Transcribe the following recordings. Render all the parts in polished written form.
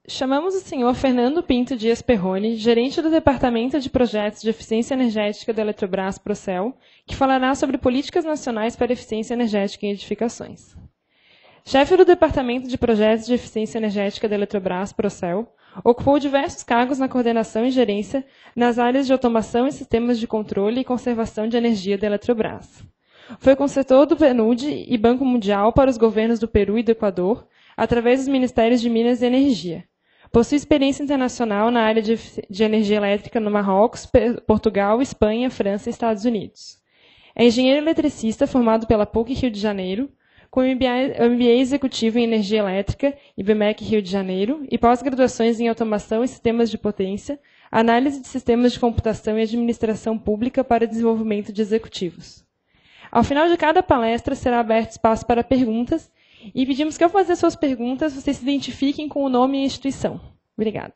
Chamamos o senhor Fernando Pinto Dias Perrone, gerente do Departamento de Projetos de Eficiência Energética da Eletrobras Procel, que falará sobre políticas nacionais para eficiência energética em edificações. Chefe do Departamento de Projetos de Eficiência Energética da Eletrobras Procel, ocupou diversos cargos na coordenação e gerência nas áreas de automação e sistemas de controle e conservação de energia da Eletrobras. Foi consultor do PNUD e Banco Mundial para os governos do Peru e do Equador, através dos Ministérios de Minas e Energia. Possui experiência internacional na área de energia elétrica no Marrocos, Portugal, Espanha, França e Estados Unidos. É engenheiro eletricista formado pela PUC Rio de Janeiro, com MBA executivo em energia elétrica, IBMEC Rio de Janeiro, e pós-graduações em automação e sistemas de potência, análise de sistemas de computação e administração pública para desenvolvimento de executivos. Ao final de cada palestra, será aberto espaço para perguntas, e pedimos que, ao fazer suas perguntas, vocês se identifiquem com o nome e a instituição. Obrigada.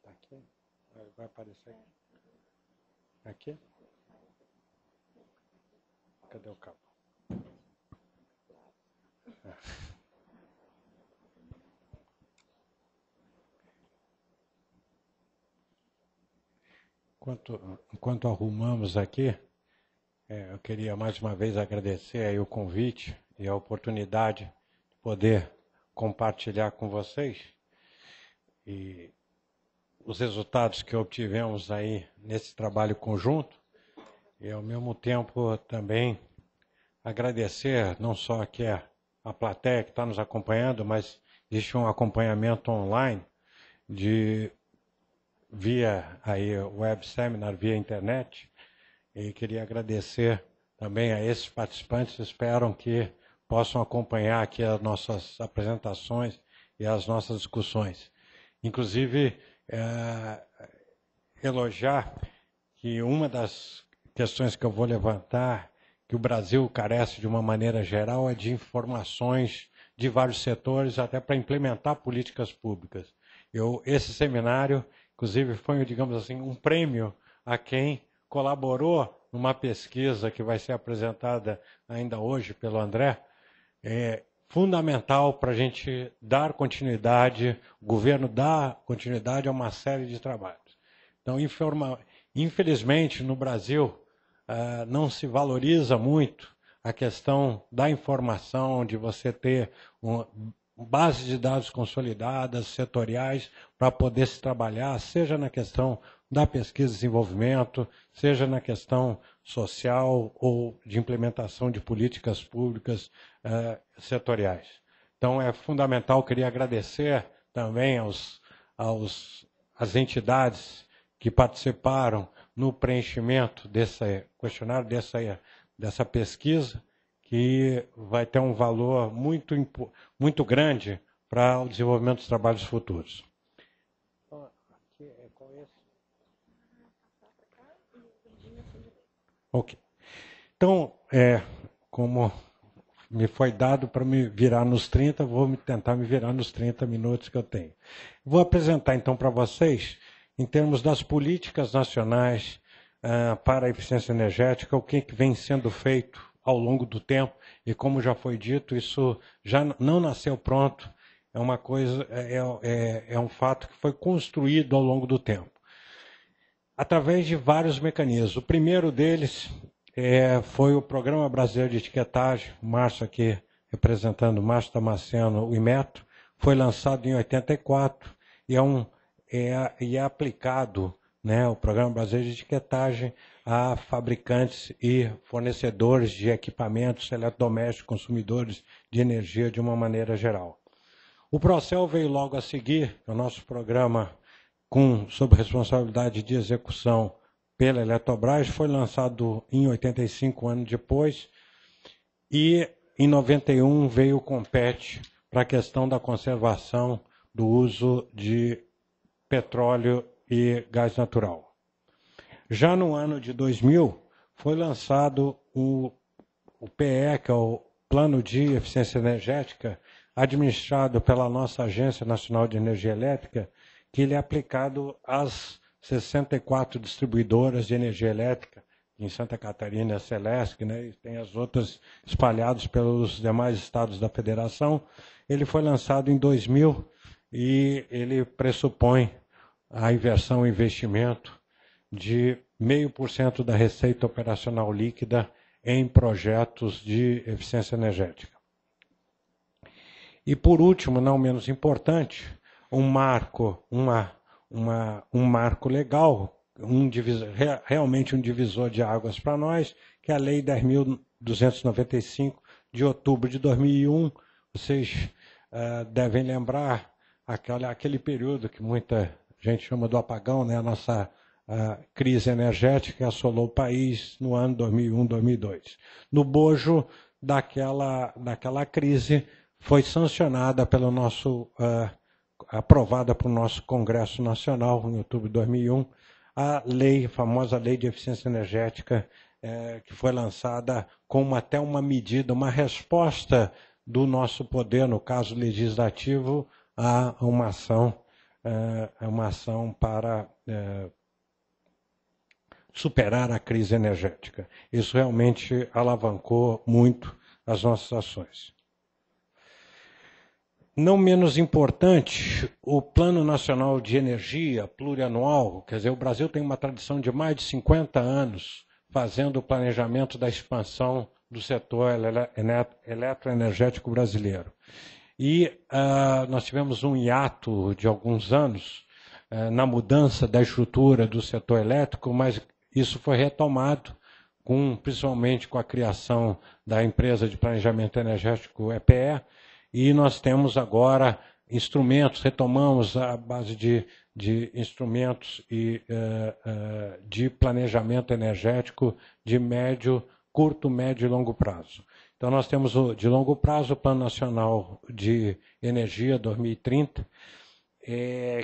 Aqui? Vai aparecer aqui? Cadê o cabo? Enquanto arrumamos aqui, eu queria mais uma vez agradecer aí o convite e a oportunidade de poder compartilhar com vocês e os resultados que obtivemos aí nesse trabalho conjunto e, ao mesmo tempo, também agradecer não só aqui a plateia que está nos acompanhando, mas existe um acompanhamento online via aí web seminar, via internet, e queria agradecer também a esses participantes, espero que possam acompanhar aqui as nossas apresentações e as nossas discussões. Inclusive, elogiar que uma das questões que eu vou levantar, que o Brasil carece de uma maneira geral, é de informações de vários setores, até para implementar políticas públicas. Esse seminário, inclusive, foi, digamos assim, um prêmio a quem colaborou numa pesquisa que vai ser apresentada ainda hoje pelo André, fundamental para a gente dar continuidade, o governo dar continuidade a uma série de trabalhos. Então, infelizmente, no Brasil, não se valoriza muito a questão da informação, de você ter bases de dados consolidadas, setoriais, para poder se trabalhar, seja na questão da pesquisa e desenvolvimento, seja na questão social ou de implementação de políticas públicas setoriais. Então, é fundamental, queria agradecer também às entidades que participaram no preenchimento desse questionário, dessa pesquisa, que vai ter um valor muito grande para o desenvolvimento dos trabalhos futuros. Ok. Então, como me foi dado para me virar nos 30, vou tentar me virar nos 30 minutos que eu tenho. Vou apresentar, então, para vocês, em termos das políticas nacionais para a eficiência energética, o que vem sendo feito ao longo do tempo, e como já foi dito, isso já não nasceu pronto, é uma coisa, é um fato que foi construído ao longo do tempo, através de vários mecanismos. O primeiro deles foi o Programa Brasileiro de Etiquetagem, o Márcio aqui representando o Márcio Damasceno, o IMETRO, foi lançado em 84 e é aplicado, né, o Programa Brasileiro de Etiquetagem a fabricantes e fornecedores de equipamentos eletrodomésticos, consumidores de energia de uma maneira geral. O Procel veio logo a seguir, o nosso programa sob responsabilidade de execução pela Eletrobras, foi lançado em 85, anos depois, e em 91 veio o Compete para a questão da conservação do uso de petróleo e gás natural. Já no ano de 2000, foi lançado o PE, que é o Plano de Eficiência Energética, administrado pela nossa Agência Nacional de Energia Elétrica, que ele é aplicado às 64 distribuidoras de energia elétrica em Santa Catarina, a Celesc, né, e tem as outras espalhadas pelos demais estados da federação. Ele foi lançado em 2000 e ele pressupõe a inversão em investimento de 0,5% da receita operacional líquida em projetos de eficiência energética. E, por último, não menos importante, um marco legal, realmente um divisor de águas para nós, que é a Lei 10.295, de outubro de 2001. Vocês devem lembrar aquele período que muita gente chama do apagão, né? A nossa crise energética que assolou o país no ano 2001, 2002. No bojo daquela crise, foi sancionada pelo aprovada pelo nosso Congresso Nacional, em outubro de 2001, a famosa Lei de Eficiência Energética, que foi lançada como até uma medida, uma resposta do nosso poder, no caso legislativo, a uma ação para superar a crise energética. Isso realmente alavancou muito as nossas ações. Não menos importante, o Plano Nacional de Energia Plurianual, quer dizer, o Brasil tem uma tradição de mais de 50 anos fazendo o planejamento da expansão do setor eletroenergético brasileiro. E nós tivemos um hiato de alguns anos na mudança da estrutura do setor elétrico, mas isso foi retomado, principalmente com a criação da empresa de planejamento energético EPE, e nós temos agora instrumentos, retomamos a base de instrumentos de planejamento energético de curto, médio e longo prazo. Então, nós temos de longo prazo o Plano Nacional de Energia 2030,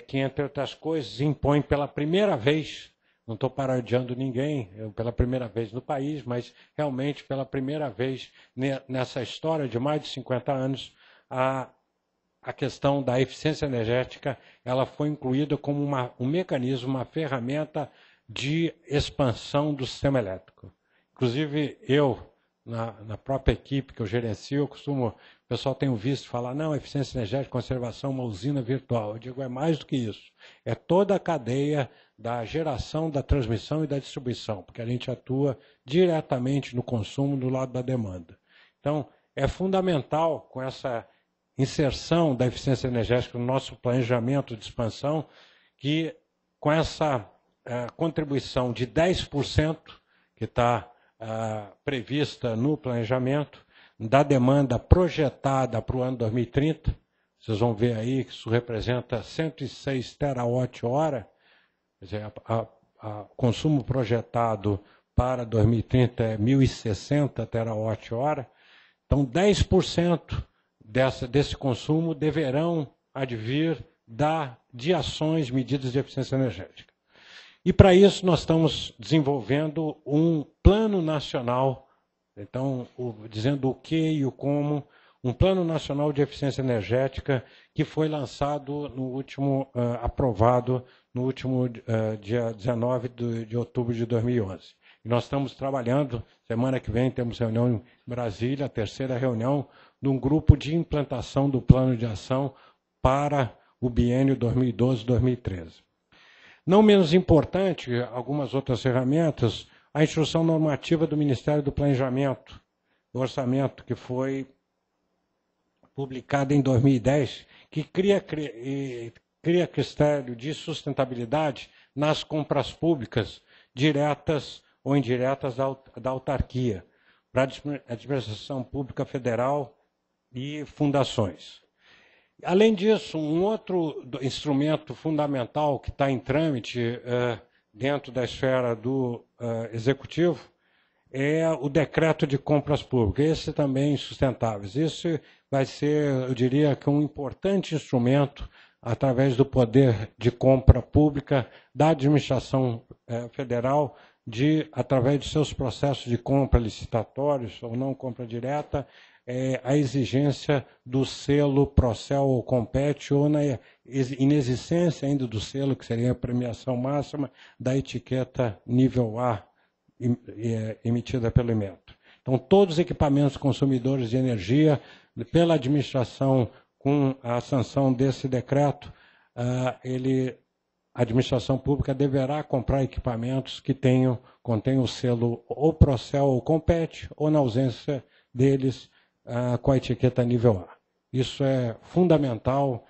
que, entre outras coisas, impõe pela primeira vez, não estou parodiando ninguém, pela primeira vez no país, mas realmente pela primeira vez nessa história de mais de 50 anos, a questão da eficiência energética ela foi incluída como um mecanismo, uma ferramenta de expansão do sistema elétrico. Inclusive, eu, na própria equipe que eu gerencio, o pessoal tem visto falar, não, eficiência energética, conservação, uma usina virtual. Eu digo, é mais do que isso. É toda a cadeia da geração, da transmissão e da distribuição, porque a gente atua diretamente no consumo do lado da demanda. Então, é fundamental com essa inserção da eficiência energética no nosso planejamento de expansão, que com essa contribuição de 10% que está prevista no planejamento, da demanda projetada para o ano 2030, vocês vão ver aí que isso representa 106 terawatt-hora, quer dizer, o consumo projetado para 2030 é 1.060 terawatt-hora, então 10% desse consumo deverão advir de ações, medidas de eficiência energética. E para isso nós estamos desenvolvendo um plano nacional, então dizendo o que e o como, um plano nacional de eficiência energética que foi lançado aprovado no último dia 19 de outubro de 2011. E nós estamos trabalhando, semana que vem temos reunião em Brasília, a terceira reunião, de um grupo de implantação do plano de ação para o biênio 2012-2013. Não menos importante, algumas outras ferramentas, a instrução normativa do Ministério do Planejamento, do Orçamento, que foi publicada em 2010, que cria critério de sustentabilidade nas compras públicas, diretas ou indiretas da autarquia, para a administração pública federal e fundações. Além disso, um outro instrumento fundamental que está em trâmite dentro da esfera do Executivo é o decreto de compras públicas, esse também sustentáveis. Isso vai ser, eu diria, que um importante instrumento através do poder de compra pública da administração federal, através de seus processos de compra licitatórios ou não compra direta, a exigência do selo Procel ou Compete, ou na inexistência ainda do selo, que seria a premiação máxima, da etiqueta nível A emitida pelo Inmetro. Então, todos os equipamentos consumidores de energia, pela administração, com a sanção desse decreto, a administração pública deverá comprar equipamentos que contenham o selo ou Procel ou Compete, ou, na ausência deles, com a etiqueta nível A. Isso é fundamental,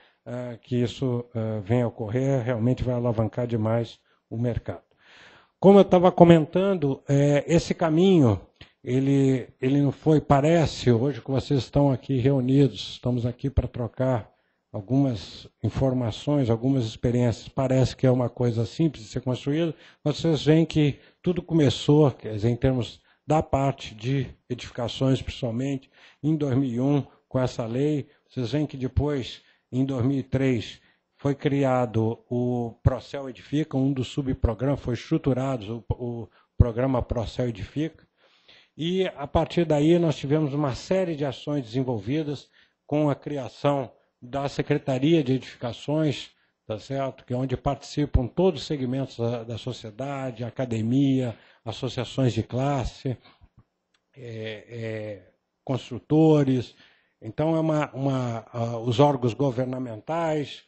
que isso venha a ocorrer, realmente vai alavancar demais o mercado. Como eu estava comentando, esse caminho, ele não foi, parece, hoje que vocês estão aqui reunidos, estamos aqui para trocar algumas informações, algumas experiências, parece que é uma coisa simples de ser construída, vocês veem que tudo começou, quer dizer, em termos da parte de edificações, principalmente, em 2001, com essa lei. Vocês veem que depois, em 2003, foi criado o Procel Edifica, um dos subprogramas, foi estruturado o programa Procel Edifica, e a partir daí nós tivemos uma série de ações desenvolvidas com a criação da Secretaria de Edificações, tá certo? Que é onde participam todos os segmentos da sociedade, academia, associações de classe, construtores. Então, os órgãos governamentais,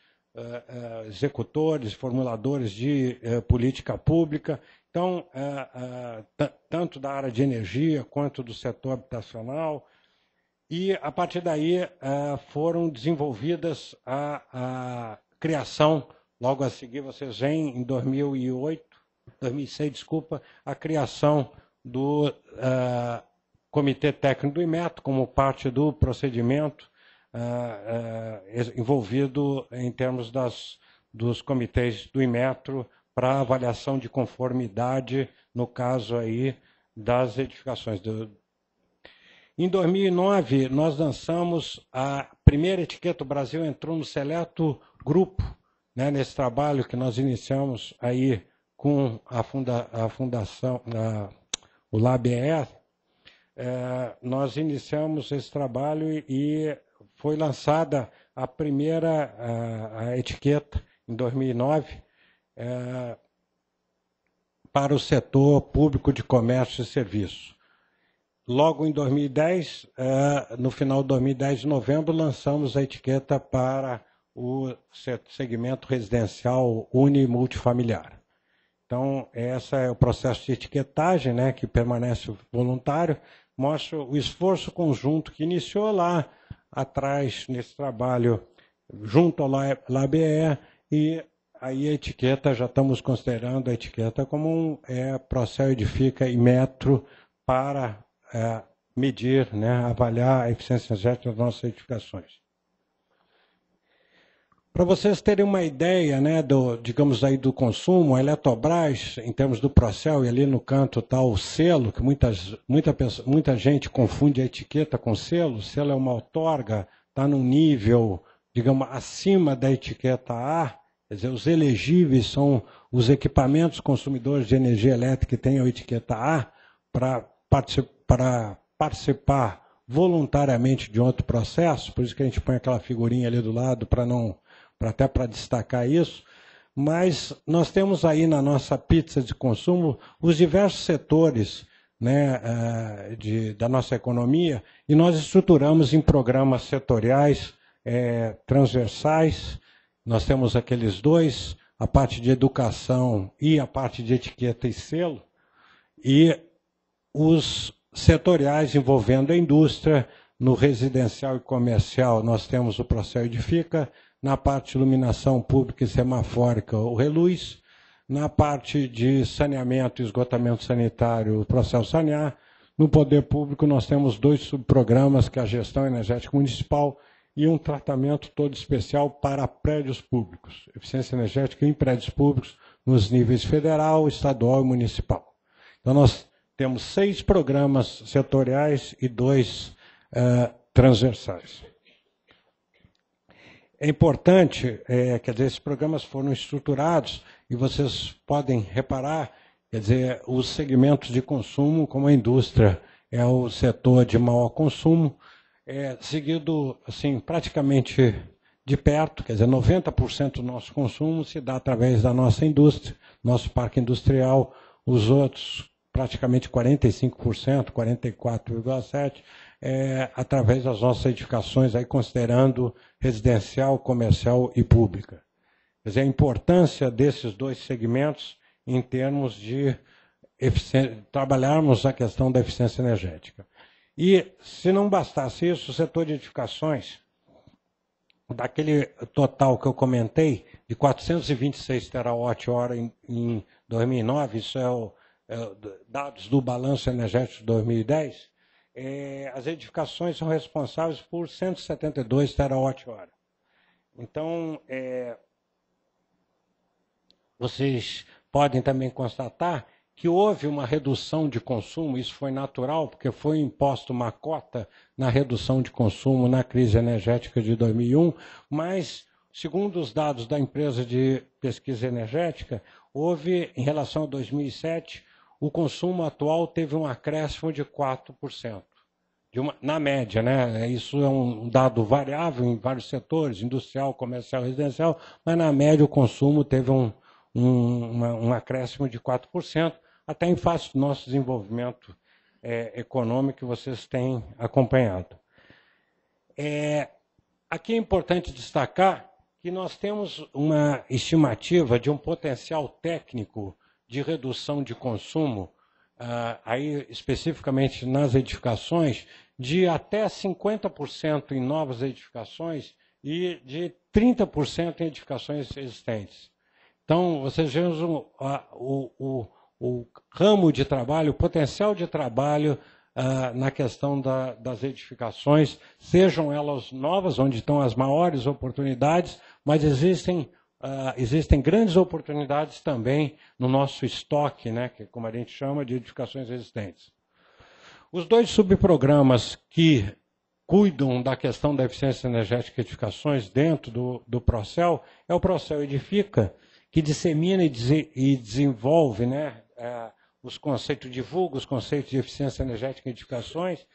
executores, formuladores de política pública. Então, tanto da área de energia quanto do setor habitacional. E, a partir daí, foram desenvolvidas a criação, logo a seguir, vocês veem, em 2006, desculpa, a criação do Comitê Técnico do Inmetro, como parte do procedimento envolvido em termos dos comitês do Inmetro para avaliação de conformidade, no caso aí das edificações. Em 2009, nós lançamos a primeira etiqueta. O Brasil entrou no seleto grupo, né, nesse trabalho que nós iniciamos aí com a fundação, o LabER. Nós iniciamos esse trabalho e foi lançada a primeira a etiqueta, em 2009, para o setor público de comércio e serviço. Logo em 2010, no final de 2010, de novembro, lançamos a etiqueta para o segmento residencial unimultifamiliar. Então, esse é o processo de etiquetagem, né, que permanece voluntário, mostra o esforço conjunto que iniciou lá atrás, nesse trabalho, junto ao LabER, e aí a etiqueta, já estamos considerando a etiqueta como Procel Edifica Inmetro para medir, né, avaliar a eficiência energética das nossas edificações. Para vocês terem uma ideia, né, digamos aí do consumo, a Eletrobras, em termos do Procel, e ali no canto está o selo, que muita gente confunde a etiqueta com selo. O selo é uma outorga, está num nível, digamos, acima da etiqueta A. Quer dizer, os elegíveis são os equipamentos consumidores de energia elétrica que têm a etiqueta A para participar voluntariamente de outro processo. Por isso que a gente põe aquela figurinha ali do lado até para destacar isso. Mas nós temos aí na nossa pizza de consumo os diversos setores, né, da nossa economia, e nós estruturamos em programas setoriais transversais. Nós temos aqueles dois, a parte de educação e a parte de etiqueta e selo, e os setoriais envolvendo a indústria. No residencial e comercial nós temos o Procel Edifica, na parte de iluminação pública e semafórica o Reluz, na parte de saneamento e esgotamento sanitário o Procel Sanear. No poder público nós temos dois subprogramas, que é a gestão energética municipal e um tratamento todo especial para prédios públicos, eficiência energética em prédios públicos nos níveis federal, estadual e municipal. Então nós temos 6 programas setoriais e 2 transversais. É importante, quer dizer, esses programas foram estruturados e vocês podem reparar, quer dizer, os segmentos de consumo, como a indústria é o setor de maior consumo, seguido assim, praticamente de perto, quer dizer, 90% do nosso consumo se dá através da nossa indústria, nosso parque industrial. Os outros praticamente 45%, 44,7%, através das nossas edificações, aí considerando residencial, comercial e pública. Quer dizer, a importância desses dois segmentos em termos de trabalharmos a questão da eficiência energética. E, se não bastasse isso, o setor de edificações, daquele total que eu comentei, de 426 terawatt-hora em 2009, isso dados do balanço energético de 2010, as edificações são responsáveis por 172 terawatt-hora. Então, vocês podem também constatar que houve uma redução de consumo, isso foi natural, porque foi imposto uma cota na redução de consumo na crise energética de 2001, mas, segundo os dados da empresa de pesquisa energética, houve, em relação a 2007, o consumo atual teve um acréscimo de 4%. Na média, né? Isso é um dado variável em vários setores, industrial, comercial, residencial, mas na média o consumo teve um acréscimo de 4%, até em face do nosso desenvolvimento econômico que vocês têm acompanhado. Aqui é importante destacar que nós temos uma estimativa de um potencial técnico de redução de consumo, aí especificamente nas edificações, de até 50% em novas edificações e de 30% em edificações existentes. Então, vocês vejam o ramo de trabalho, o potencial de trabalho na questão das edificações, sejam elas novas, onde estão as maiores oportunidades, mas existem grandes oportunidades também no nosso estoque, né, que, como a gente chama, de edificações existentes. Os dois subprogramas que cuidam da questão da eficiência energética de edificações dentro do Procel é o Procel Edifica, que dissemina e desenvolve, né, os conceitos, divulga os conceitos de eficiência energética em edificações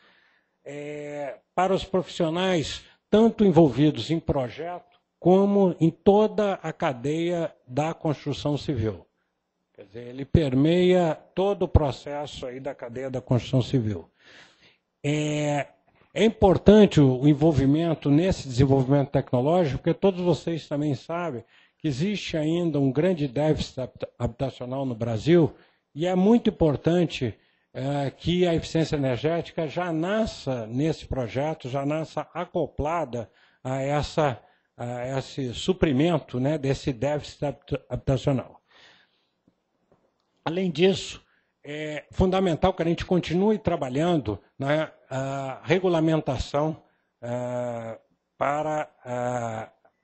para os profissionais, tanto envolvidos em projeto, como em toda a cadeia da construção civil. Quer dizer, ele permeia todo o processo aí da cadeia da construção civil. É importante o envolvimento nesse desenvolvimento tecnológico, porque todos vocês também sabem que existe ainda um grande déficit habitacional no Brasil, e é muito importante que a eficiência energética já nasça nesse projeto, já nasça acoplada a esse suprimento, né, desse déficit habitacional. Além disso, é fundamental que a gente continue trabalhando na regulamentação para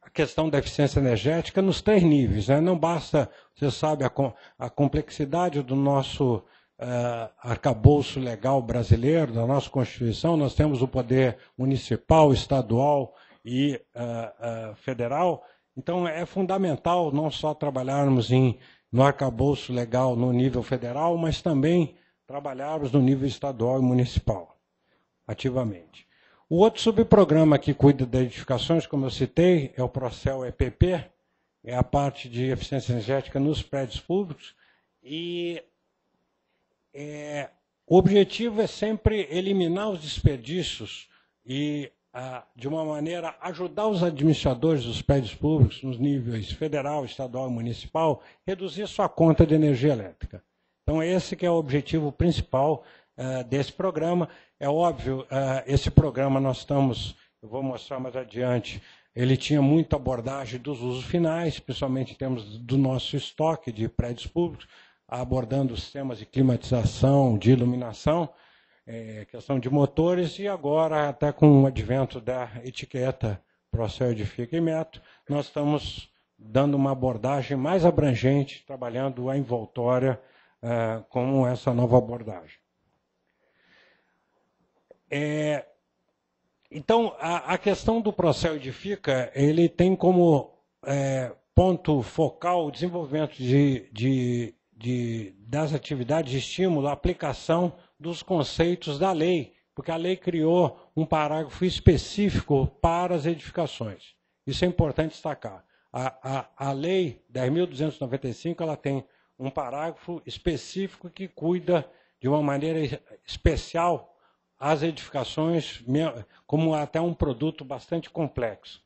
a questão da eficiência energética nos 3 níveis. Né? Não basta, você sabe, a complexidade do nosso arcabouço legal brasileiro, da nossa Constituição. Nós temos o poder municipal, estadual e federal. Então, é fundamental não só trabalharmos no arcabouço legal no nível federal, mas também trabalharmos no nível estadual e municipal, ativamente. O outro subprograma que cuida das edificações, como eu citei, é o Procel EPP, é a parte de eficiência energética nos prédios públicos, e o objetivo é sempre eliminar os desperdícios e, de uma maneira, ajudar os administradores dos prédios públicos, nos níveis federal, estadual e municipal, reduzir sua conta de energia elétrica. Então, esse que é o objetivo principal desse programa. É óbvio, esse programa eu vou mostrar mais adiante, ele tinha muita abordagem dos usos finais, principalmente em termos do nosso estoque de prédios públicos, abordando os sistemas de climatização, de iluminação, questão de motores, e agora, até com o advento da etiqueta Procel Edifica e Metro, nós estamos dando uma abordagem mais abrangente, trabalhando a envoltória como essa nova abordagem. Então, a questão do Procel Edifica, ele tem como ponto focal o desenvolvimento das atividades de estímulo à aplicação dos conceitos da lei, porque a lei criou um parágrafo específico para as edificações. Isso é importante destacar. A lei 10.295, ela tem um parágrafo específico que cuida de uma maneira especial as edificações como até um produto bastante complexo.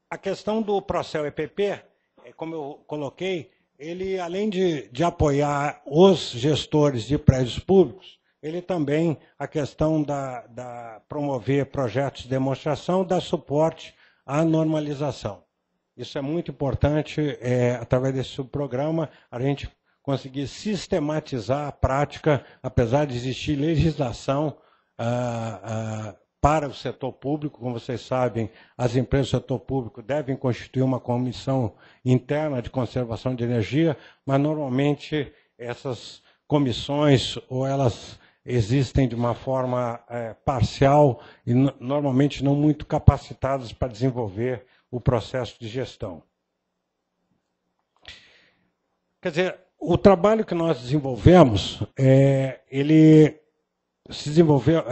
A questão do Procel EPP, como eu coloquei, ele, além de apoiar os gestores de prédios públicos, ele também, a questão da promover projetos de demonstração, dá suporte à normalização. Isso é muito importante, através desse subprograma, a gente conseguir sistematizar a prática, apesar de existir legislação para o setor público. Como vocês sabem, as empresas do setor público devem constituir uma comissão interna de conservação de energia, mas normalmente essas comissões, ou elas existem de uma forma parcial e normalmente não muito capacitadas para desenvolver o processo de gestão. Quer dizer, o trabalho que nós desenvolvemos, ele se desenvolveu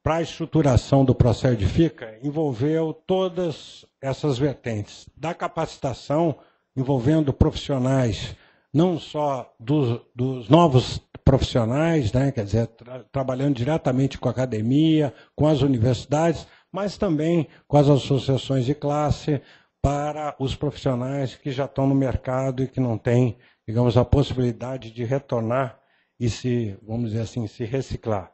para a estruturação do processo Edifica, envolveu todas essas vertentes, da capacitação, envolvendo profissionais, não só dos novos profissionais, né, quer dizer, trabalhando diretamente com a academia, com as universidades, mas também com as associações de classe, para os profissionais que já estão no mercado e que não têm, digamos, a possibilidade de retornar e se, vamos dizer assim, se reciclar.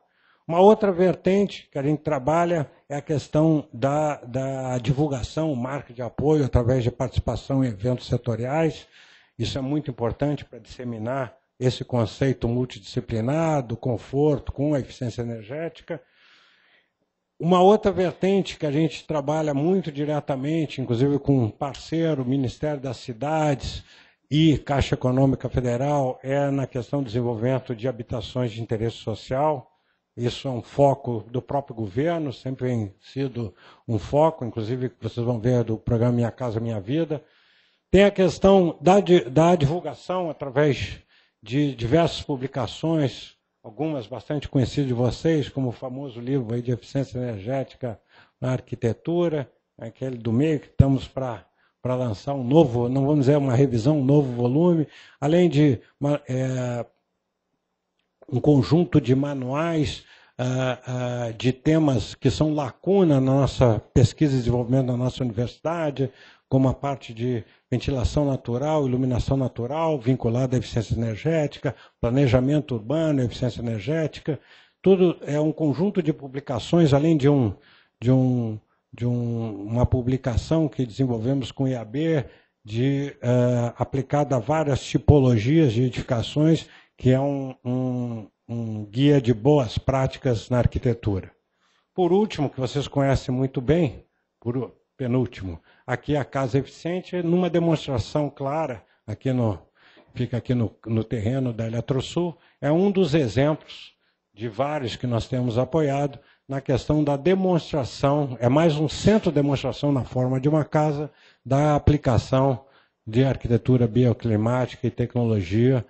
Uma outra vertente que a gente trabalha é a questão da divulgação, marca de apoio, através de participação em eventos setoriais. Isso é muito importante para disseminar esse conceito multidisciplinar do conforto com a eficiência energética. Uma outra vertente que a gente trabalha muito diretamente, inclusive com um parceiro, o Ministério das Cidades e Caixa Econômica Federal, é na questão do desenvolvimento de habitações de interesse social. Isso é um foco do próprio governo, sempre tem sido um foco, inclusive vocês vão ver do programa Minha Casa Minha Vida. Tem a questão da divulgação através de diversas publicações, algumas bastante conhecidas de vocês, como o famoso livro aí de eficiência energética na arquitetura, aquele do meio que estamos para lançar um novo, não vamos dizer uma revisão, um novo volume, além de um conjunto de manuais de temas que são lacuna na nossa pesquisa e desenvolvimento da nossa universidade, como a parte de ventilação natural, iluminação natural, vinculada à eficiência energética, planejamento urbano, eficiência energética. Tudo é um conjunto de publicações, além de uma publicação que desenvolvemos com o IAB, aplicada a várias tipologias de edificações, que é um guia de boas práticas na arquitetura. Por último, que vocês conhecem muito bem, penúltimo, aqui a Casa Eficiente, numa demonstração clara, fica aqui no terreno da Eletrosul, é um dos exemplos de vários que nós temos apoiado na questão da demonstração, é mais um centro de demonstração na forma de uma casa, da aplicação de arquitetura bioclimática e tecnologia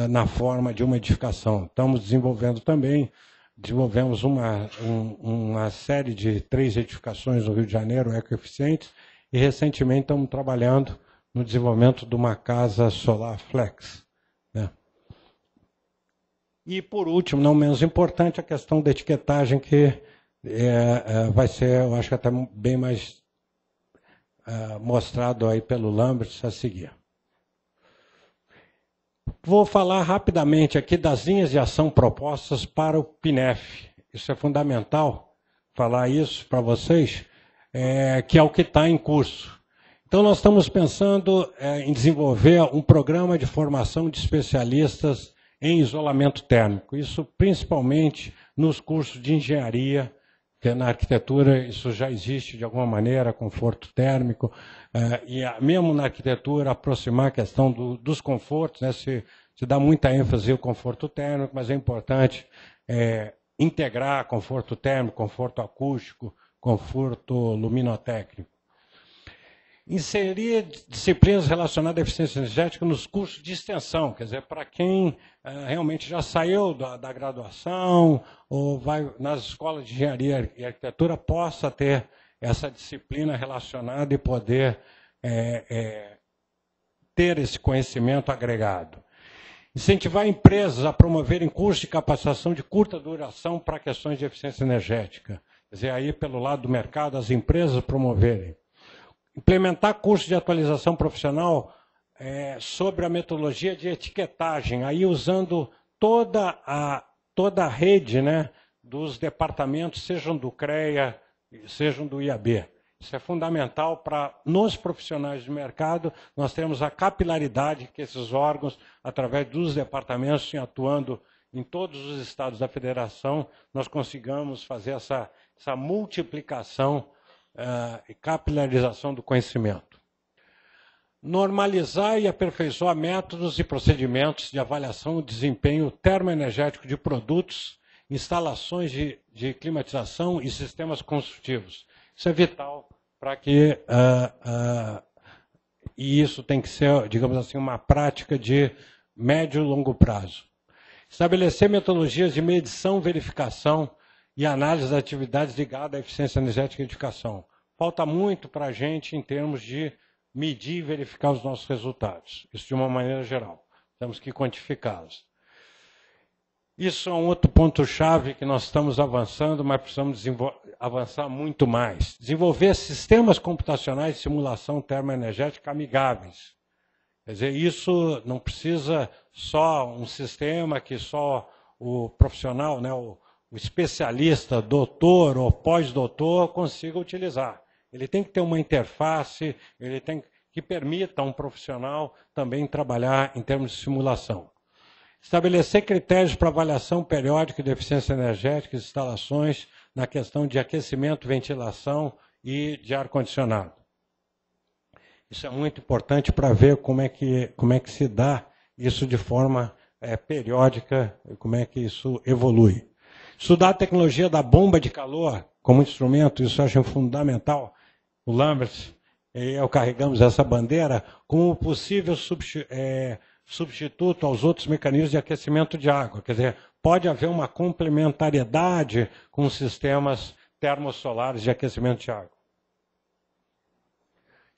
na forma de uma edificação. Estamos desenvolvendo também, desenvolvemos uma série de 3 edificações no Rio de Janeiro, ecoeficientes, e recentemente estamos trabalhando no desenvolvimento de uma casa solar flex, né? E, por último, não menos importante, a questão da etiquetagem, que vai ser, eu acho que até bem mais mostrado aí pelo Lambert a seguir. Vou falar rapidamente aqui das linhas de ação propostas para o PINEF. Isso é fundamental, falar isso para vocês, que é o que está em curso. Então, nós estamos pensando em desenvolver um programa de formação de especialistas em isolamento térmico. Isso principalmente nos cursos de engenharia, que na arquitetura isso já existe de alguma maneira, conforto térmico, e mesmo na arquitetura aproximar a questão dos confortos, né, se dá muita ênfase ao conforto térmico, mas é importante integrar conforto térmico, conforto acústico, conforto luminotécnico. Inserir disciplinas relacionadas à eficiência energética nos cursos de extensão, quer dizer, para quem realmente já saiu da graduação ou vai nas escolas de engenharia e arquitetura, possa ter essa disciplina relacionada e poder ter esse conhecimento agregado. Incentivar empresas a promoverem cursos de capacitação de curta duração para questões de eficiência energética. Quer dizer, aí pelo lado do mercado, as empresas promoverem. Implementar cursos de atualização profissional sobre a metodologia de etiquetagem, aí usando toda a rede, né, dos departamentos, sejam do CREA, sejam do IAB. Isso é fundamental para, nos profissionais de mercado, nós temos a capilaridade que esses órgãos, através dos departamentos, atuando em todos os estados da federação, nós consigamos fazer essa multiplicação e capilarização do conhecimento. Normalizar e aperfeiçoar métodos e procedimentos de avaliação do desempenho termoenergético de produtos, instalações de climatização e sistemas construtivos. Isso é vital para que... e isso tem que ser, digamos assim, uma prática de médio e longo prazo. Estabelecer metodologias de medição, verificação e análise das atividades ligadas à eficiência energética e edificação. Falta muito para a gente em termos de medir e verificar os nossos resultados. Isso de uma maneira geral. Temos que quantificá-los. Isso é um outro ponto-chave que nós estamos avançando, mas precisamos avançar muito mais. Desenvolver sistemas computacionais de simulação termoenergética amigáveis. Quer dizer, isso não precisa só um sistema que só o profissional, né, o especialista, doutor ou pós-doutor consiga utilizar. Ele tem que ter uma interface, ele tem que permita a um profissional também trabalhar em termos de simulação. Estabelecer critérios para avaliação periódica de eficiência energética e instalações na questão de aquecimento, ventilação e de ar-condicionado. Isso é muito importante para ver como é que se dá isso de forma periódica, como é que isso evolui. Estudar a tecnologia da bomba de calor como instrumento, isso eu acho fundamental. O Lambert e eu carregamos essa bandeira como possível substituto aos outros mecanismos de aquecimento de água. Quer dizer, pode haver uma complementariedade com sistemas termosolares de aquecimento de água.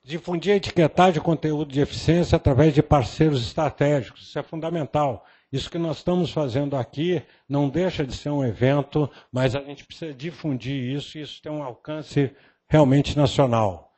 Difundir a etiquetagem de conteúdo de eficiência através de parceiros estratégicos. Isso é fundamental. Isso que nós estamos fazendo aqui não deixa de ser um evento, mas a gente precisa difundir isso e isso tem um alcance realmente nacional.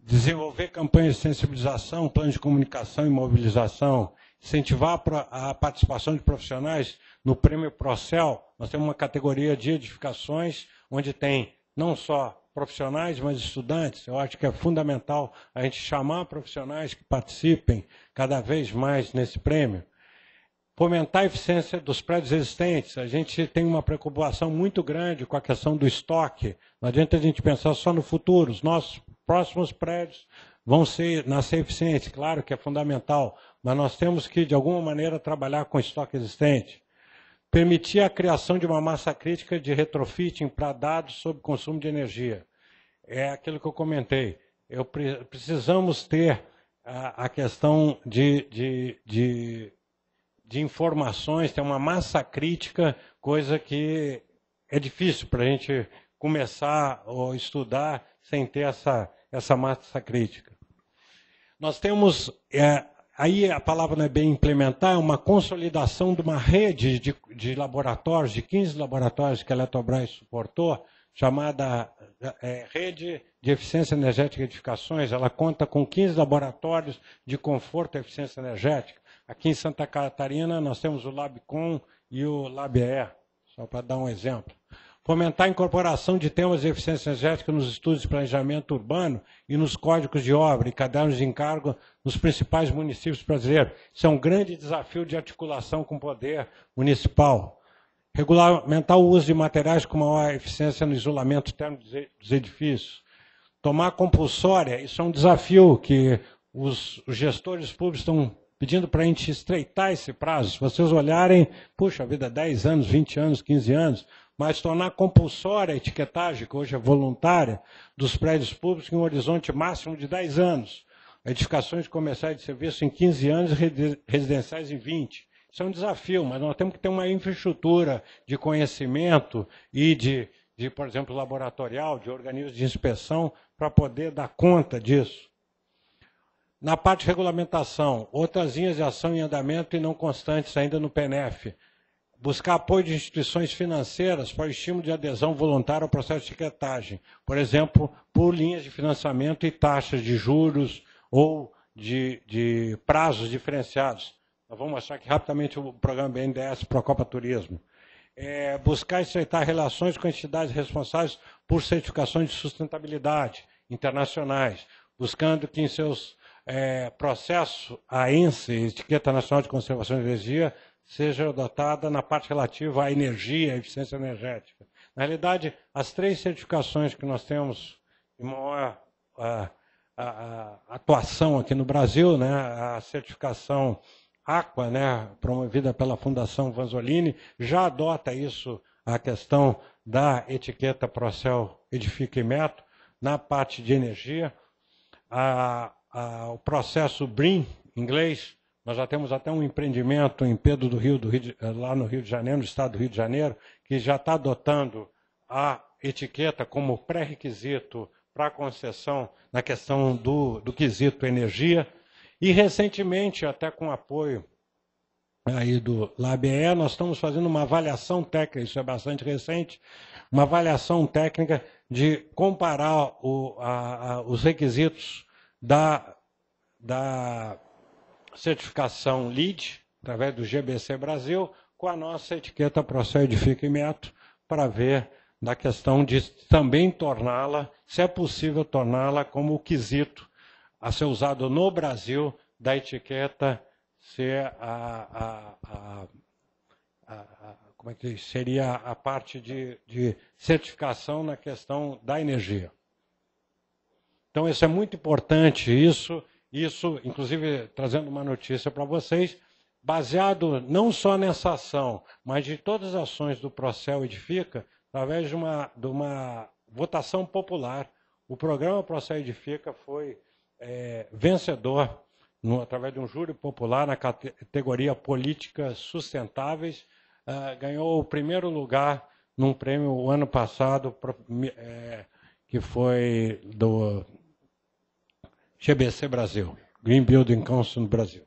Desenvolver campanhas de sensibilização, planos de comunicação e mobilização. Incentivar a participação de profissionais no Prêmio Procel. Nós temos uma categoria de edificações onde tem não só profissionais, mas estudantes. Eu acho que é fundamental a gente chamar profissionais que participem cada vez mais nesse prêmio. Fomentar a eficiência dos prédios existentes. A gente tem uma preocupação muito grande com a questão do estoque. Não adianta a gente pensar só no futuro. Os nossos próximos prédios vão nascer eficientes. Claro que é fundamental, mas nós temos que, de alguma maneira, trabalhar com o estoque existente. Permitir a criação de uma massa crítica de retrofitting para dados sobre consumo de energia. É aquilo que eu comentei. Precisamos ter a questão de informações, ter uma massa crítica, coisa que é difícil para a gente começar a estudar sem ter essa massa crítica. Nós temos, aí a palavra não é bem implementar, é uma consolidação de uma rede de laboratórios, de 15 laboratórios que a Eletrobras suportou, chamada Rede de Eficiência Energética e Edificações. Ela conta com 15 laboratórios de conforto e eficiência energética. Aqui em Santa Catarina, nós temos o LabCom e o LabE, só para dar um exemplo. Fomentar a incorporação de temas de eficiência energética nos estudos de planejamento urbano e nos códigos de obra e cadernos de encargo nos principais municípios brasileiros. Isso é um grande desafio de articulação com o poder municipal. Regulamentar o uso de materiais com maior eficiência no isolamento térmico dos edifícios. Tomar compulsória, isso é um desafio que os gestores públicos estão pedindo para a gente estreitar esse prazo. Se vocês olharem, puxa vida, 10 anos, 20 anos, 15 anos, mas tornar compulsória a etiquetagem, que hoje é voluntária, dos prédios públicos em um horizonte máximo de 10 anos. Edificações comerciais de serviço em 15 anos e residenciais em 20. Isso é um desafio, mas nós temos que ter uma infraestrutura de conhecimento e de, por exemplo, laboratorial, de organismos de inspeção, para poder dar conta disso. Na parte de regulamentação, outras linhas de ação em andamento e não constantes ainda no PNF. Buscar apoio de instituições financeiras para o estímulo de adesão voluntária ao processo de etiquetagem. Por exemplo, por linhas de financiamento e taxas de juros ou de prazos diferenciados. Nós vamos mostrar aqui rapidamente o programa BNDES Procopa Turismo. Buscar estreitar relações com entidades responsáveis por certificações de sustentabilidade internacionais, buscando que em seus processos a ENSE, Etiqueta Nacional de Conservação de Energia, seja adotada na parte relativa à energia, à eficiência energética. Na realidade, as 3 certificações que nós temos em maior atuação aqui no Brasil, né, a certificação Aqua, né, promovida pela Fundação Vanzolini, já adota isso, a questão da etiqueta Procel Edifica e Meto, na parte de energia. O processo BREEAM, em inglês, nós já temos até um empreendimento em Pedro do Rio, lá no Rio de Janeiro, no estado do Rio de Janeiro, que já está adotando a etiqueta como pré-requisito para a concessão na questão do quesito energia. E, recentemente, até com apoio aí do LABE, nós estamos fazendo uma avaliação técnica, isso é bastante recente, uma avaliação técnica de comparar os requisitos da certificação LEED, através do GBC Brasil, com a nossa etiqueta Procel Edifica e Meto, para ver da questão de também torná-la, se é possível torná-la como quesito a ser usado no Brasil, da etiqueta ser como é que diz? Seria a parte de certificação na questão da energia. Então, isso é muito importante, isso, inclusive, trazendo uma notícia para vocês, baseado não só nessa ação, mas de todas as ações do Procel Edifica, através de uma votação popular. O programa Procel Edifica foi vencedor, através de um júri popular, na categoria Políticas Sustentáveis, ganhou o primeiro lugar num prêmio o ano passado, que foi do GBC Brasil, Green Building Council no Brasil.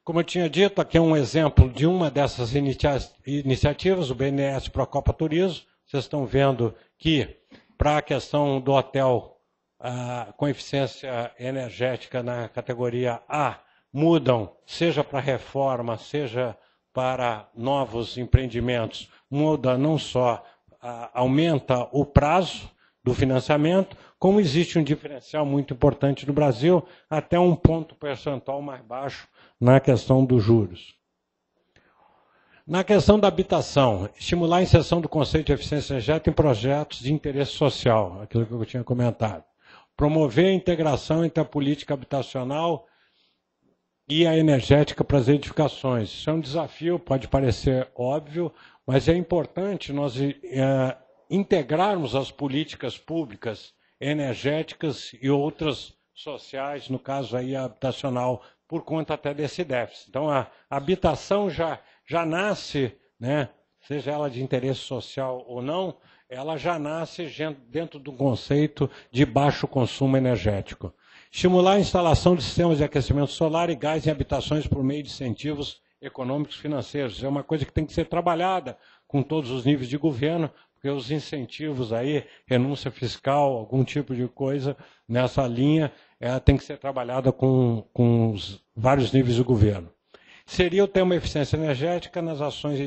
Como eu tinha dito, aqui é um exemplo de uma dessas iniciativas, o BNDES Procopa Turismo. Vocês estão vendo que, para a questão do hotel com eficiência energética na categoria A, mudam, seja para reforma, seja para novos empreendimentos, muda não só, aumenta o prazo do financiamento, como existe um diferencial muito importante no Brasil, até um ponto percentual mais baixo na questão dos juros. Na questão da habitação, estimular a inserção do conceito de eficiência energética em projetos de interesse social, aquilo que eu tinha comentado. Promover a integração entre a política habitacional e a energética para as edificações. Isso é um desafio, pode parecer óbvio, mas é importante nós integrarmos as políticas públicas energéticas e outras sociais, no caso aí habitacional, por conta até desse déficit. Então, a habitação já nasce, né, seja ela de interesse social ou não, ela já nasce dentro do conceito de baixo consumo energético. Estimular a instalação de sistemas de aquecimento solar e gás em habitações por meio de incentivos econômicos e financeiros. É uma coisa que tem que ser trabalhada com todos os níveis de governo, porque os incentivos aí, renúncia fiscal, algum tipo de coisa nessa linha, tem que ser trabalhada com os vários níveis do governo. Seria o tema eficiência energética nas ações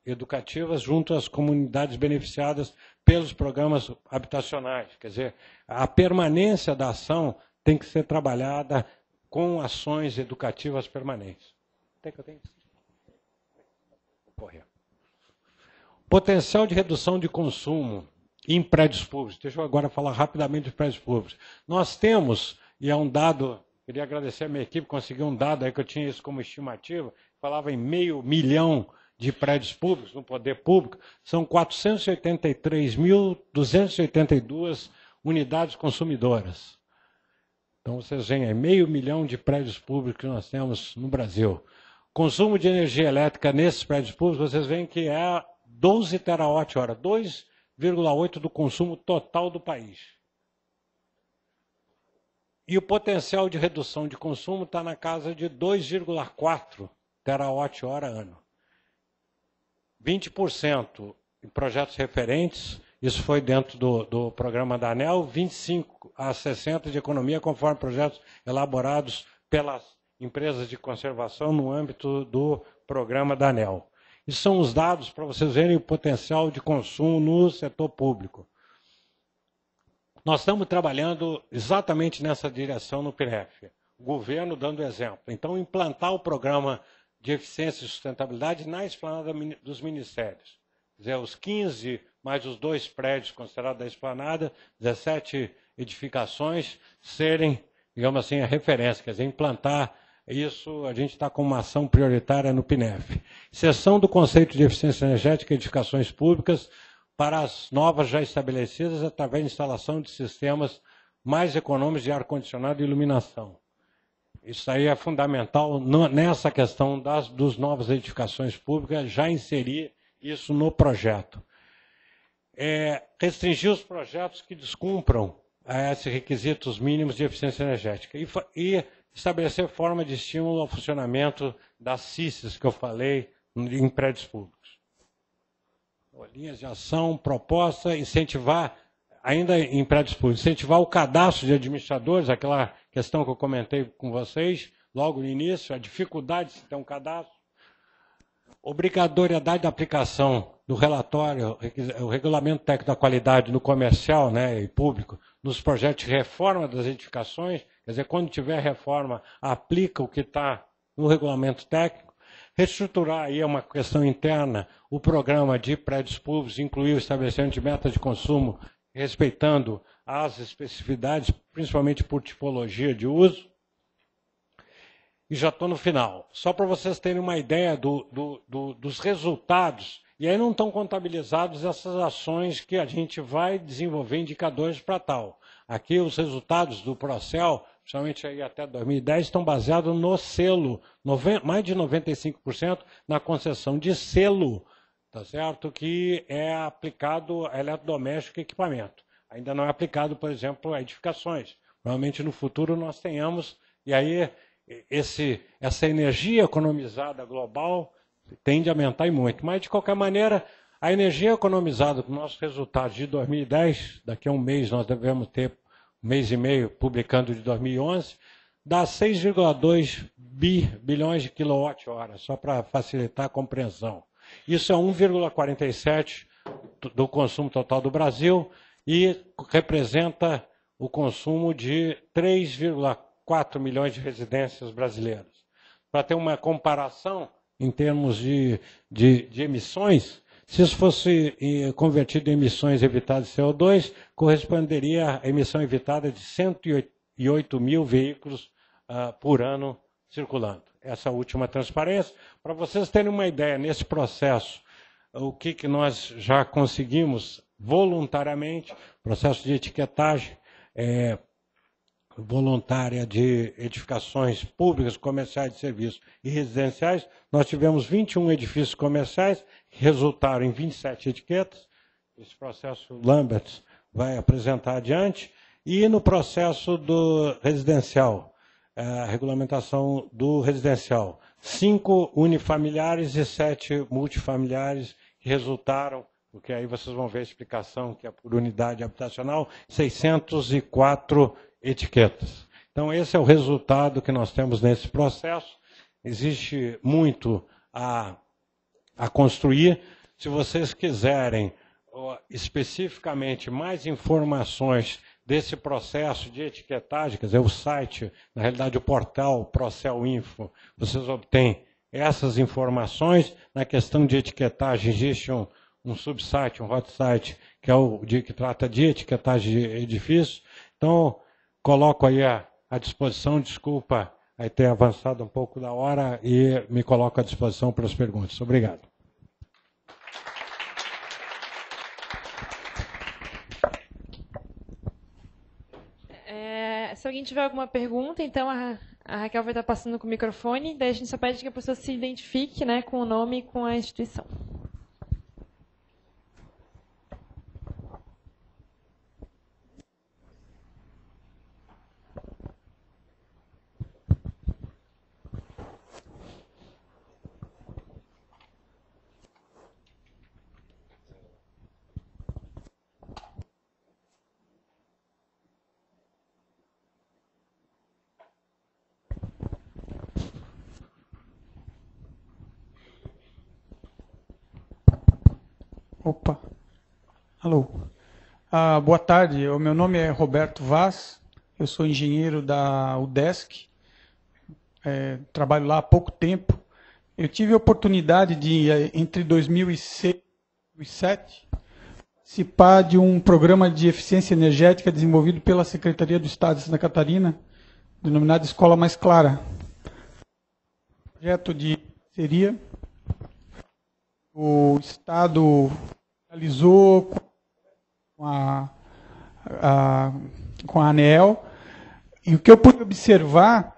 educativas junto às comunidades beneficiadas pelos programas habitacionais. Quer dizer, a permanência da ação tem que ser trabalhada com ações educativas permanentes. Potencial de redução de consumo em prédios públicos. Deixa eu agora falar rapidamente de prédios públicos. Nós temos, e é um dado, queria agradecer a minha equipe, consegui um dado aí que eu tinha isso como estimativa, falava em 500 mil de prédios públicos no poder público, são 483.282 unidades consumidoras. Então, vocês veem aí, 500 mil de prédios públicos que nós temos no Brasil. Consumo de energia elétrica nesses prédios públicos, vocês veem que é 12 terawatt-hora, 2,8 do consumo total do país. E o potencial de redução de consumo está na casa de 2,4 terawatt-hora ano. 20% em projetos referentes, isso foi dentro do programa da ANEEL, 25% a 60% de economia, conforme projetos elaborados pelas empresas de conservação no âmbito do programa da ANEEL. Isso são os dados para vocês verem o potencial de consumo no setor público. Nós estamos trabalhando exatamente nessa direção no PNEF. O governo dando exemplo. Então, implantar o programa de eficiência e sustentabilidade na esplanada dos ministérios. Quer dizer, os 15 mais os 2 prédios considerados da esplanada, 17 edificações, serem, digamos assim, a referência. Quer dizer, implantar isso, a gente está com uma ação prioritária no PNEF. Seção do conceito de eficiência energética e edificações públicas para as novas já estabelecidas através da instalação de sistemas mais econômicos de ar-condicionado e iluminação. Isso aí é fundamental nessa questão dos novas edificações públicas, já inserir isso no projeto. Restringir os projetos que descumpram esses requisitos mínimos de eficiência energética e estabelecer forma de estímulo ao funcionamento das CICs que eu falei em prédios públicos. Linhas de ação, proposta, incentivar, ainda em prédios públicos, incentivar o cadastro de administradores, aquela questão que eu comentei com vocês, logo no início, a dificuldade de ter um cadastro, obrigatoriedade da aplicação do relatório, o regulamento técnico da qualidade no comercial, né, e público, nos projetos de reforma das edificações, quer dizer, quando tiver reforma, aplica o que está no regulamento técnico, reestruturar aí uma questão interna, o programa de prédios públicos, incluir o estabelecimento de metas de consumo, respeitando as especificidades, principalmente por tipologia de uso. E já estou no final. Só para vocês terem uma ideia dos resultados, e aí não estão contabilizados essas ações que a gente vai desenvolver indicadores para tal. Aqui os resultados do Procel, principalmente aí até 2010, estão baseados no selo, mais de 95% na concessão de selo, tá certo? Que é aplicado a eletrodoméstico e equipamento. Ainda não é aplicado, por exemplo, a edificações. Provavelmente no futuro nós tenhamos, e aí essa energia economizada global tende a aumentar e muito. Mas, de qualquer maneira, a energia economizada com nossos resultados de 2010, daqui a um mês nós devemos ter um mês e meio publicando de 2011, dá 6,2 bilhões de quilowatt-hora, só para facilitar a compreensão. Isso é 1,47 do consumo total do Brasil e representa o consumo de 3,4 milhões de residências brasileiras. Para ter uma comparação em termos de emissões, se isso fosse convertido em emissões evitadas de CO2, corresponderia à emissão evitada de 108 mil veículos por ano circulando. Essa última transparência. Para vocês terem uma ideia, nesse processo, o que nós já conseguimos voluntariamente, processo de etiquetagem voluntária de edificações públicas, comerciais de serviços e residenciais, nós tivemos 21 edifícios comerciais que resultaram em 27 etiquetas. Esse processo Lambert vai apresentar adiante. E no processo do residencial, a regulamentação do residencial, 5 unifamiliares e 7 multifamiliares que resultaram, porque aí vocês vão ver a explicação que é por unidade habitacional, 604 etiquetas. Então, esse é o resultado que nós temos nesse processo. Existe muito a construir. Se vocês quiserem especificamente mais informações desse processo de etiquetagem, quer dizer, o site, na realidade o portal Procel Info, vocês obtêm essas informações. Na questão de etiquetagem, existe um subsite, um hot site, que é o que trata de etiquetagem de edifícios. Então, coloco aí à disposição, desculpa aí ter avançado um pouco da hora, e me coloco à disposição para as perguntas. Obrigado. Se alguém tiver alguma pergunta, então a Raquel vai estar passando com o microfone, daí a gente só pede que a pessoa se identifique, né, com o nome e com a instituição. Opa. Alô. Boa tarde, o meu nome é Roberto Vaz, eu sou engenheiro da UDESC, trabalho lá há pouco tempo. Eu tive a oportunidade de, entre 2006 e 2007, participar de um programa de eficiência energética desenvolvido pela Secretaria do Estado de Santa Catarina, denominado Escola Mais Clara. Projeto de parceria, o Estado realizou com a ANEEL, e o que eu pude observar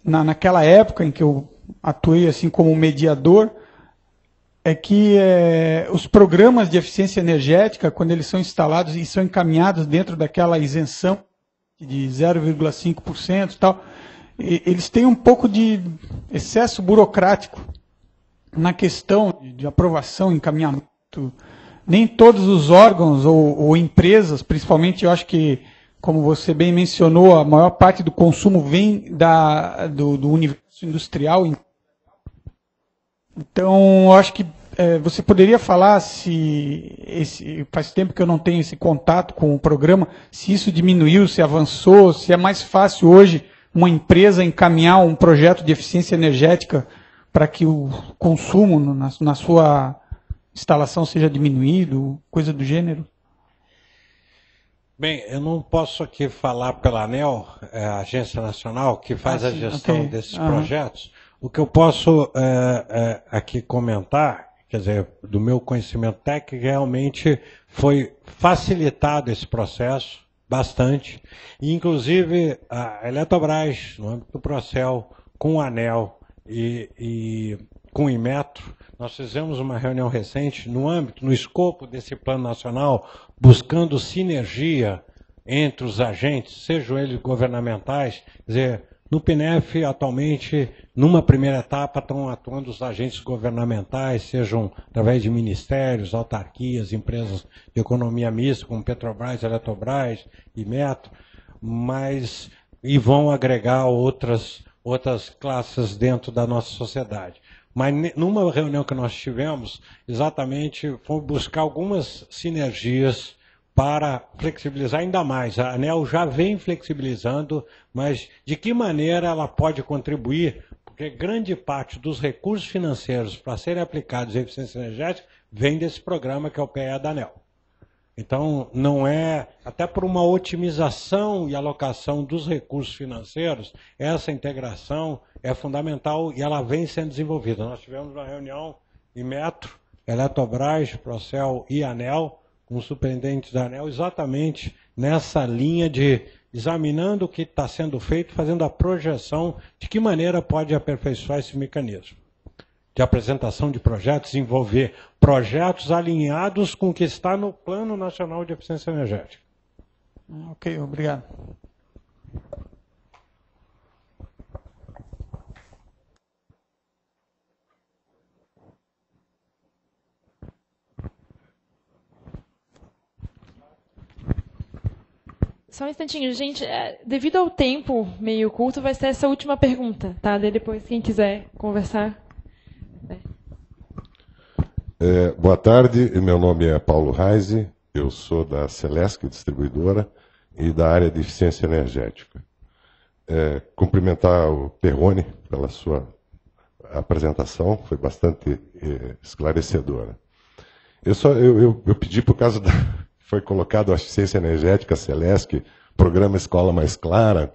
naquela época em que eu atuei assim como mediador é que os programas de eficiência energética, quando eles são instalados e são encaminhados dentro daquela isenção de 0,5% e tal, eles têm um pouco de excesso burocrático na questão de aprovação, encaminhamento. Nem todos os órgãos ou empresas, principalmente, eu acho que, como você bem mencionou, a maior parte do consumo vem do universo industrial. Então, eu acho que você poderia falar faz tempo que eu não tenho esse contato com o programa, se isso diminuiu, se avançou, se é mais fácil hoje uma empresa encaminhar um projeto de eficiência energética para que o consumo na sua instalação seja diminuído, coisa do gênero? Bem, eu não posso aqui falar pela ANEEL, a Agência Nacional, que faz a gestão desses projetos. O que eu posso aqui comentar, quer dizer, do meu conhecimento técnico, realmente foi facilitado esse processo bastante. E, inclusive, a Eletrobras, no âmbito do Procel, com a ANEEL e com o Inmetro, nós fizemos uma reunião recente no escopo desse plano nacional, buscando sinergia entre os agentes, sejam eles governamentais. Quer dizer, no PNF, atualmente, numa primeira etapa, estão atuando os agentes governamentais, sejam através de ministérios, autarquias, empresas de economia mista, como Petrobras, Eletrobras, Inmetro, e vão agregar outras classes dentro da nossa sociedade. Mas numa reunião que nós tivemos, exatamente, fomos buscar algumas sinergias para flexibilizar ainda mais. A ANEEL já vem flexibilizando, mas de que maneira ela pode contribuir? Porque grande parte dos recursos financeiros para serem aplicados em eficiência energética vem desse programa que é o PE da ANEEL. Então, não é, até por uma otimização e alocação dos recursos financeiros, essa integração é fundamental e ela vem sendo desenvolvida. Nós tivemos uma reunião em Metro, Eletrobras, Procel e ANEEL, com o superintendente da ANEEL, exatamente nessa linha de examinando o que está sendo feito, fazendo a projeção de que maneira pode aperfeiçoar esse mecanismo de apresentação de projetos, envolver projetos alinhados com o que está no Plano Nacional de Eficiência Energética. Ok, obrigado. Só um instantinho, gente. Devido ao tempo meio curto, vai ser essa última pergunta, tá? Daí depois, quem quiser conversar. Boa tarde, meu nome é Paulo Reise, eu sou da Celesc Distribuidora e da área de eficiência energética. Cumprimentar o Perrone pela sua apresentação, foi bastante esclarecedora. Eu pedi por causa da... Foi colocado a eficiência energética, Celesc, programa Escola Mais Clara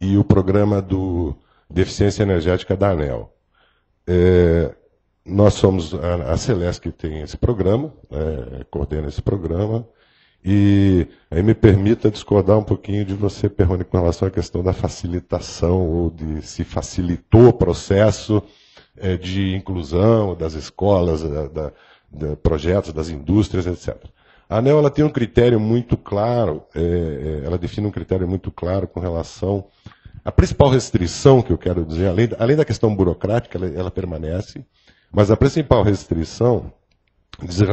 e o programa de eficiência energética da ANEEL. Nós somos, a Celesc tem esse programa, coordena esse programa, e aí me permita discordar um pouquinho de você, Perrone, com relação à questão da facilitação, ou de se facilitou o processo de inclusão das escolas, de projetos, das indústrias, etc. A ANEEL ela tem um critério muito claro, ela define um critério muito claro com relação... A principal restrição que eu quero dizer, além da questão burocrática, ela permanece, mas a principal restrição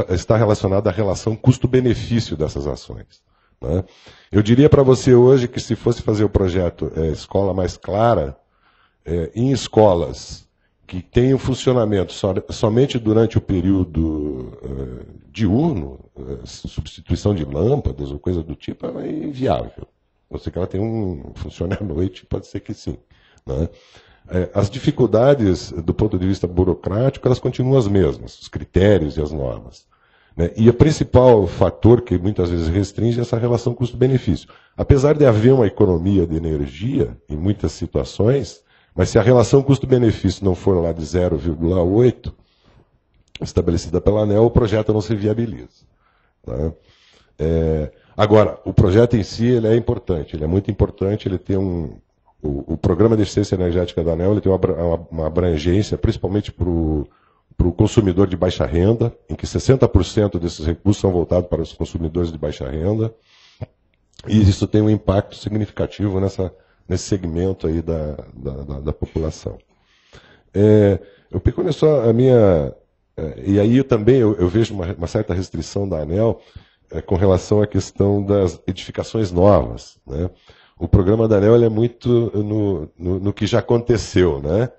está relacionada à relação custo-benefício dessas ações. Né? Eu diria para você hoje que se fosse fazer o projeto Escola Mais Clara, em escolas que tem um funcionamento somente durante o período diurno, substituição de lâmpadas ou coisa do tipo, é inviável. Ou seja, que ela funcione à noite, pode ser que sim. Né? As dificuldades, do ponto de vista burocrático, elas continuam as mesmas, os critérios e as normas. Né? E o principal fator que muitas vezes restringe é essa relação custo-benefício. Apesar de haver uma economia de energia, em muitas situações, mas se a relação custo-benefício não for lá de 0,8, estabelecida pela ANEEL, o projeto não se viabiliza. Tá? Agora, o projeto em si ele é importante, ele é muito importante, ele tem o Programa de Eficiência Energética da ANEEL ele tem uma abrangência, principalmente para o consumidor de baixa renda, em que 60% desses recursos são voltados para os consumidores de baixa renda, e isso tem um impacto significativo nesse segmento aí da população. Eu peculiar só a minha... e aí eu vejo uma certa restrição da ANEEL com relação à questão das edificações novas. Né? O programa da ANEEL ele é muito no que já aconteceu. Né?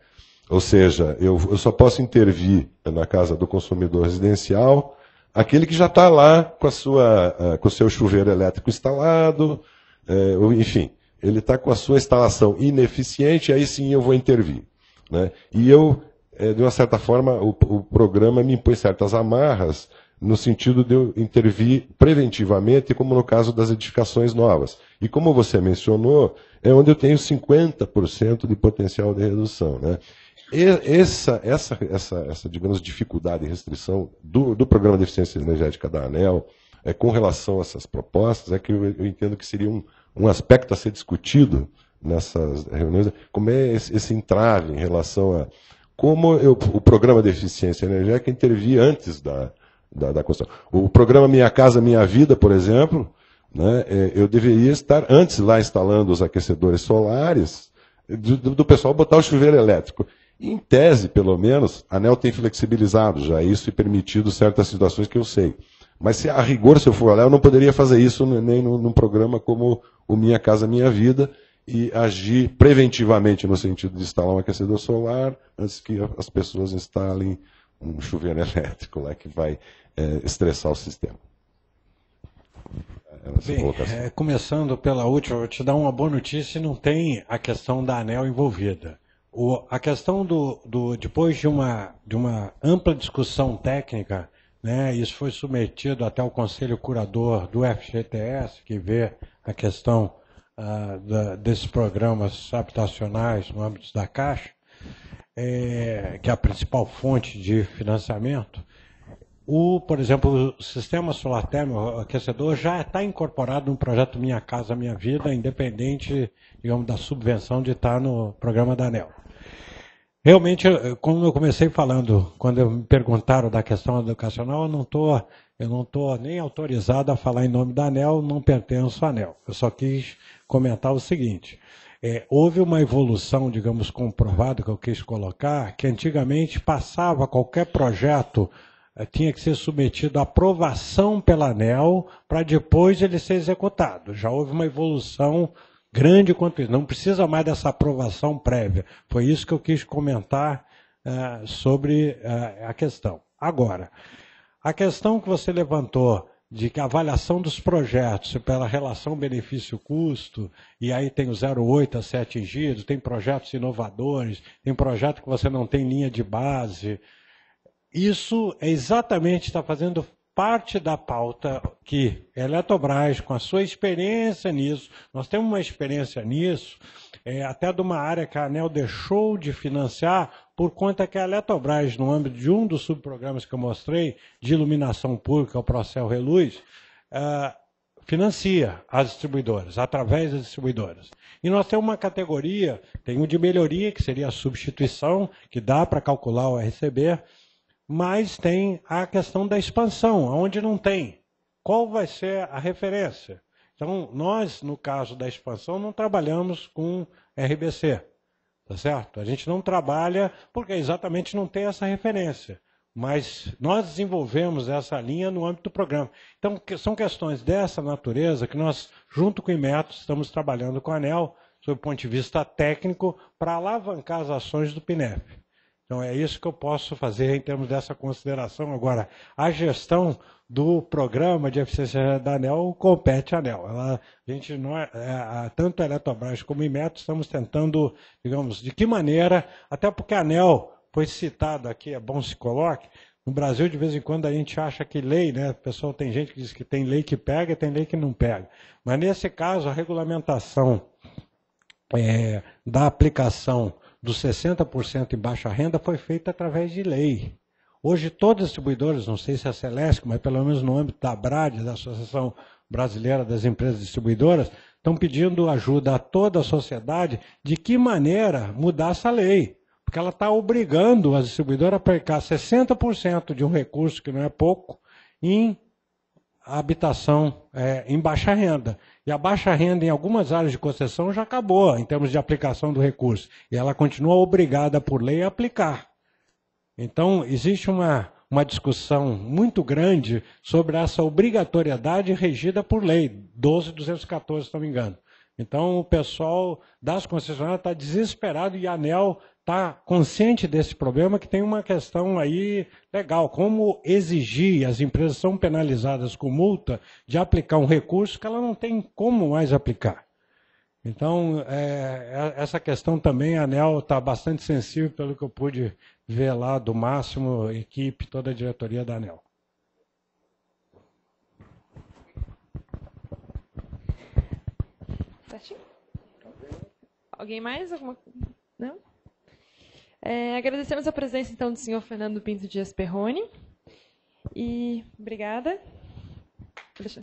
Ou seja, eu só posso intervir na casa do consumidor residencial aquele que já está lá com o seu chuveiro elétrico instalado, enfim... ele está com a sua instalação ineficiente, aí sim eu vou intervir. Né? E de uma certa forma, o programa me impõe certas amarras no sentido de eu intervir preventivamente, como no caso das edificações novas. E como você mencionou, é onde eu tenho 50% de potencial de redução. Né? Essa, digamos, dificuldade e restrição do Programa de Eficiência Energética da ANEEL, com relação a essas propostas, é que eu entendo que seria um aspecto a ser discutido nessas reuniões, como é esse entrave em relação a como o programa de eficiência energética intervia antes da construção. O programa Minha Casa Minha Vida, por exemplo, né, eu deveria estar antes lá instalando os aquecedores solares, do pessoal botar o chuveiro elétrico. Em tese, pelo menos, a ANEEL tem flexibilizado já isso e permitido certas situações que eu sei. Mas se a rigor, se eu for lá, eu não poderia fazer isso nem num programa como o Minha Casa Minha Vida e agir preventivamente no sentido de instalar um aquecedor solar antes que as pessoas instalem um chuveiro elétrico lá que vai estressar o sistema. Bem, começando pela última, eu vou te dar uma boa notícia e não tem a questão da ANEEL envolvida. A questão depois de uma ampla discussão técnica, né, isso foi submetido até o Conselho Curador do FGTS, que vê a questão desses programas habitacionais no âmbito da Caixa, que é a principal fonte de financiamento. Por exemplo, o sistema solar térmico, o aquecedor, já está incorporado no projeto Minha Casa Minha Vida, independente, digamos, da subvenção de estar no programa da ANEEL. Realmente, como eu comecei falando, quando me perguntaram da questão educacional, eu não estou nem autorizado a falar em nome da ANEEL, não pertenço à ANEEL. Eu só quis comentar o seguinte, houve uma evolução, digamos, comprovada, que eu quis colocar, que antigamente passava qualquer projeto, tinha que ser submetido à aprovação pela ANEEL para depois ele ser executado. Já houve uma evolução grande quanto isso. Não precisa mais dessa aprovação prévia. Foi isso que eu quis comentar sobre a questão. Agora, a questão que você levantou de que a avaliação dos projetos pela relação benefício-custo, e aí tem o 0,8 a ser atingido, tem projetos inovadores, tem projeto que você não tem linha de base. Isso exatamente está fazendo parte da pauta que a Eletrobras, com a sua experiência nisso, nós temos uma experiência nisso, até de uma área que a ANEEL deixou de financiar, por conta que a Eletrobras, no âmbito de um dos subprogramas que eu mostrei, de iluminação pública, o Procel Reluz, financia as distribuidoras, através das distribuidoras. E nós temos uma categoria, tem um de melhoria, que seria a substituição, que dá para calcular o RCB, mas tem a questão da expansão, onde não tem. Qual vai ser a referência? Então, nós, no caso da expansão, não trabalhamos com RBC, tá certo? A gente não trabalha porque exatamente não tem essa referência, mas nós desenvolvemos essa linha no âmbito do programa. Então, são questões dessa natureza que nós, junto com o Inmetro, estamos trabalhando com a ANEEL, sob o ponto de vista técnico, para alavancar as ações do PINEP. Então, é isso que eu posso fazer em termos dessa consideração. Agora, a gestão do programa de eficiência da ANEEL compete à ANEEL. A gente não tanto a Eletrobras como a Inmetro estamos tentando, digamos, de que maneira, até porque a ANEEL foi citada aqui, é bom se coloque. No Brasil, de vez em quando, a gente acha que lei, né? O pessoal tem gente que diz que tem lei que pega e tem lei que não pega. Mas, nesse caso, a regulamentação da aplicação dos 60% em baixa renda foi feita através de lei. Hoje, todos os distribuidores, não sei se é a Celesc, mas pelo menos no âmbito da ABRAD, da Associação Brasileira das Empresas Distribuidoras, estão pedindo ajuda a toda a sociedade de que maneira mudar essa lei. Porque ela está obrigando as distribuidoras a aplicar 60% de um recurso, que não é pouco, em habitação em baixa renda. E a baixa renda em algumas áreas de concessão já acabou, em termos de aplicação do recurso. E ela continua obrigada por lei a aplicar. Então, existe uma discussão muito grande sobre essa obrigatoriedade regida por lei, 12.214, se não me engano. Então, o pessoal das concessionárias está desesperado e a ANEEL está consciente desse problema, que tem uma questão aí legal. Como exigir, as empresas são penalizadas com multa de aplicar um recurso que ela não tem como mais aplicar. Então, essa questão também, a ANEEL está bastante sensível, pelo que eu pude ver lá do Máximo, equipe, toda a diretoria da ANEEL. Certinho? Alguém mais? Não? Agradecemos a presença, então, do senhor Fernando Pinto Dias Perrone. E obrigada. Deixa.